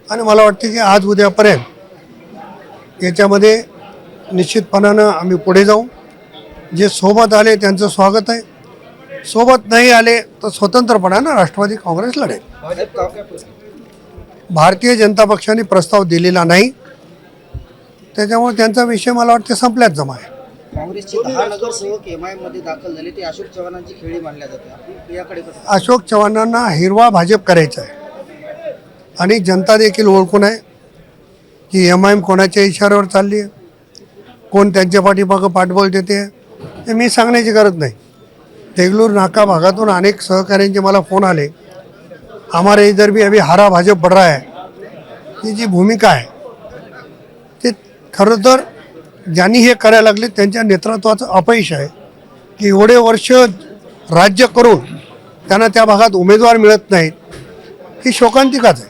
आणि मला वाटतं की आज उद्यापर्यंत याच्यामध्ये निश्चितपणानं आम्ही पुढे जाऊ. जे सोबत आले त्यांचं स्वागत आहे, सोबत नाही आले तर स्वतंत्रपणानं राष्ट्रवादी काँग्रेस लढेल. भारतीय जनता पक्षाने प्रस्ताव दिलेला नाही, त्याच्यामुळे त्यांचा विषय मला वाटतं संपल्यात जमा आहे. काँग्रेसचे 10 नगरसेवक एमआयएम मध्ये दाखल झाले, ते अशोक चव्हाणांची खेळी मानल्या जाते. आपण याकडे कसं? अशोक चव्हाणांना हिरवा भाजप करायचा आहे आणि जनता देखील ओळखून आहे की एमआयएम कोणाच्या इशाऱ्यावर चालली आहे, कोण त्यांच्या पाठीमागं पाठबळ देते हे मी सांगण्याची गरज नाही. देगलूर नाका भागातून अनेक सहकाऱ्यांचे मला फोन आले, हमारे इधर भी अभी हरा भाजप बढ़ रहा है. ही जी भूमिका आहे ते खरं तर ज्यांनी हे करायला लागले त्यांच्या नेतृत्वाचं अपयश आहे की एवढे वर्ष राज्य करून त्यांना त्या भागात उमेदवार मिळत नाहीत, ही शोकांतिकाच आहे.